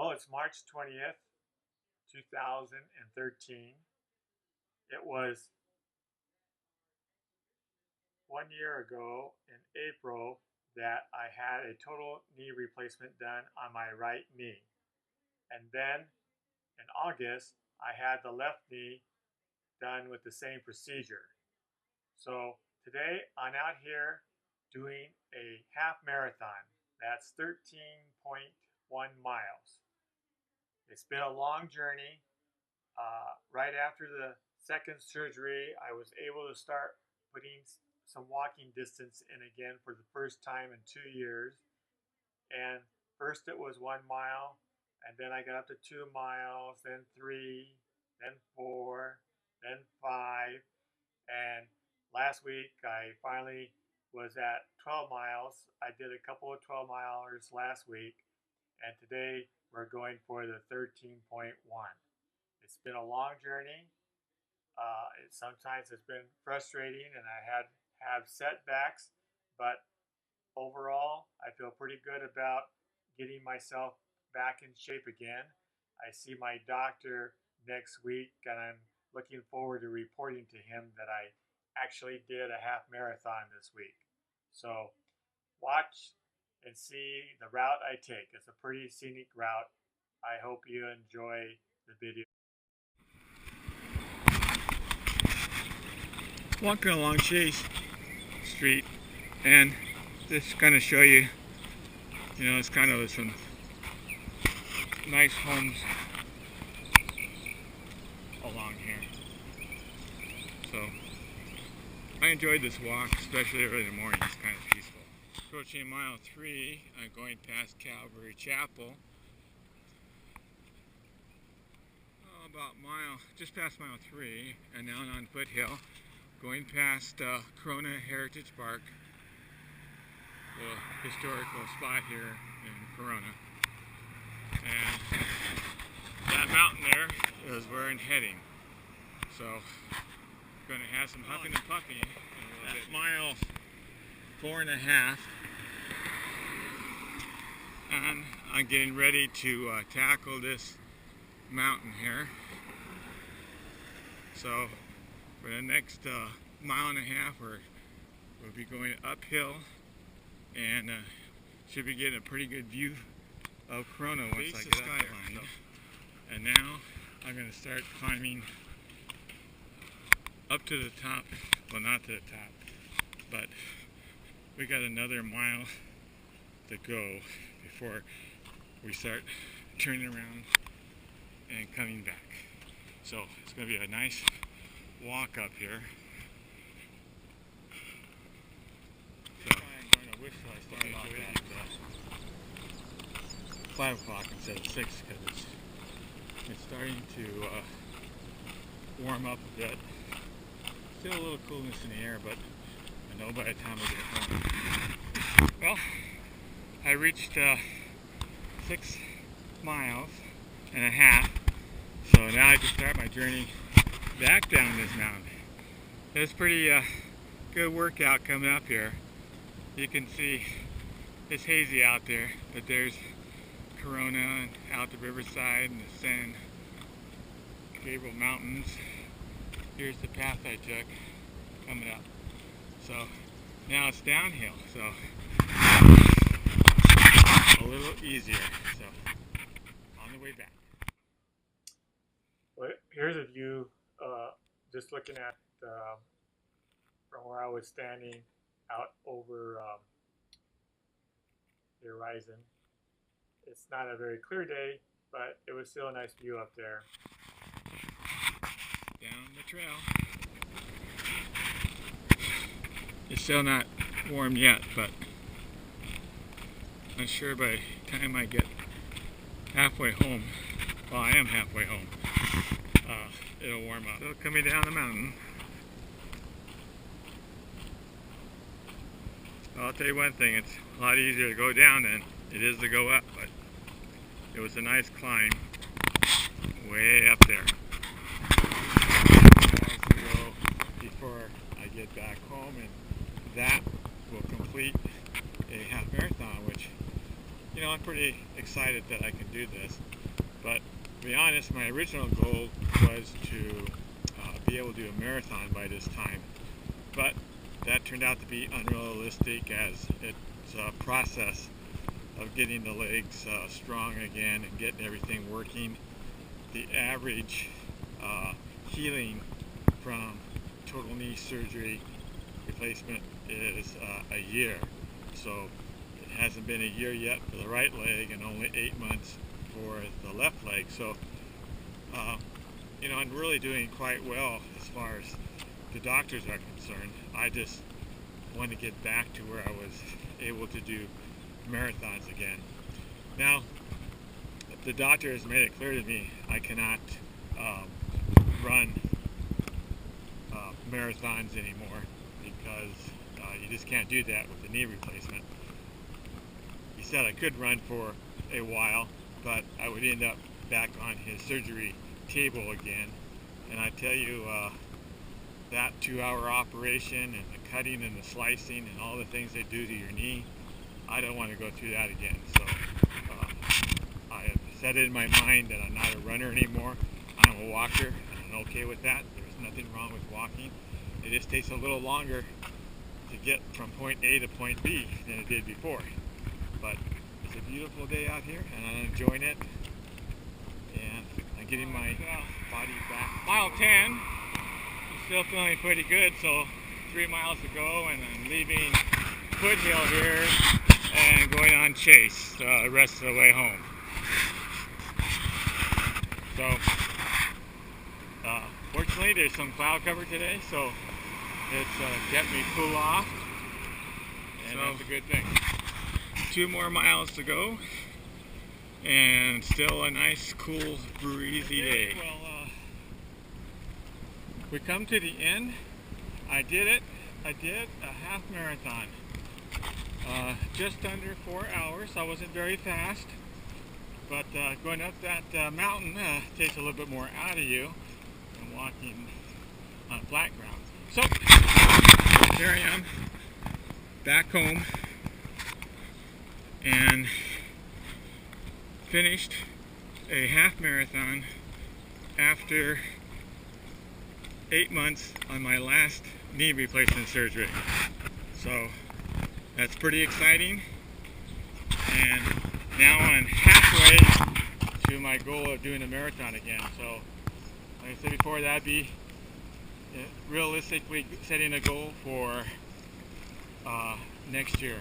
Well, it's March 20th, 2013. It was 1 year ago in April that I had a total knee replacement done on my right knee. And then in August, I had the left knee done with the same procedure. So today I'm out here doing a half marathon. That's 13.1 miles. It's been a long journey. Right after the second surgery, I was able to start putting some walking distance in again for the first time in 2 years. And first it was 1 mile, and then I got up to 2 miles, then 3, then 4, then 5. And last week I finally was at 12 miles. I did a couple of 12-milers last week, and today we're going for the 13.1. It's been a long journey. Sometimes it's been frustrating, and I have setbacks, but overall, I feel pretty good about getting myself back in shape again. I see my doctor next week, and I'm looking forward to reporting to him that I actually did a half marathon this week. So watch and see the route I take. It's a pretty scenic route. I hope you enjoy the video. Walking along Chase Street, and just kind of show you, it's kind of some nice homes along here. So I enjoyed this walk, especially early in the morning. It's kind of peaceful. Approaching mile 3, I'm going past Calvary Chapel. Just past mile 3, and down on Foothill, going past Corona Heritage Park, the historical spot here in Corona. And that mountain there is where I'm heading. So going to have some huffing and puffing. At mile 4.5, and I'm getting ready to tackle this mountain here. So for the next 1.5 miles, we'll be going uphill, and should be getting a pretty good view of Corona once I get up there. So, and now I'm going to start climbing up to the top. Well, not to the top, but we got another mile to go before we start turning around and coming back. So it's going to be a nice walk up here. So I'm going to wish I started off at 5 o'clock instead of 6, because it's starting to warm up a bit. Still a little coolness in the air, but I know by the time I get home. Well, I reached 6.5 miles, so now I can start my journey back down this mountain. It's pretty good workout coming up here. You can see it's hazy out there, but there's Corona and out the riverside and the San Gabriel Mountains. Here's the path I took coming up. So now it's downhill, so a little easier. So on the way back. Well, here's a view, just looking at from where I was standing out over the horizon. It's not a very clear day, but it was still a nice view up there. Down the trail. It's still not warm yet, but I'm sure by the time I get halfway home, well, I am halfway home, it'll warm up. So coming down the mountain, I'll tell you one thing, it's a lot easier to go down than it is to go up, but it was a nice climb way up there. Before I get back home, and that will complete a half marathon, which, you know, I'm pretty excited that I can do this. But to be honest, my original goal was to be able to do a marathon by this time. But that turned out to be unrealistic, as it's a process of getting the legs strong again and getting everything working. The average healing from total knee surgery replacement is a year. So it hasn't been a year yet for the right leg and only 8 months for the left leg. So you know, I'm really doing quite well as far as the doctors are concerned. I just want to get back to where I was able to do marathons again. Now, the doctor has made it clear to me I cannot run marathons anymore, because you just can't do that with the knee replacement. He said I could run for a while, but I would end up back on his surgery table again. And I tell you, that 2-hour operation and the cutting and the slicing and all the things they do to your knee, I don't want to go through that again. So I have set it in my mind that I'm not a runner anymore. I'm a walker, and I'm okay with that. There's nothing wrong with walking. It just takes a little longer to get from point A to point B than it did before. But it's a beautiful day out here, and I'm enjoying it. And I'm getting my body back. Mile 10. I'm still feeling pretty good, so 3 miles to go, and I'm leaving Foothill here and going on Chase the rest of the way home. So, fortunately, there's some cloud cover today, so it's kept me cool off, and so that's a good thing. 2 more miles to go, and still a nice, cool, breezy day. Well, we come to the end. I did it. I did a half marathon. Just under 4 hours. I wasn't very fast, but going up that mountain takes a little bit more out of you than walking on flat ground. So, there I am, back home, and finished a half marathon after 8 months on my last knee replacement surgery. So that's pretty exciting, and now I'm halfway to my goal of doing a marathon again. So like I said before, that'd be realistically setting a goal for next year.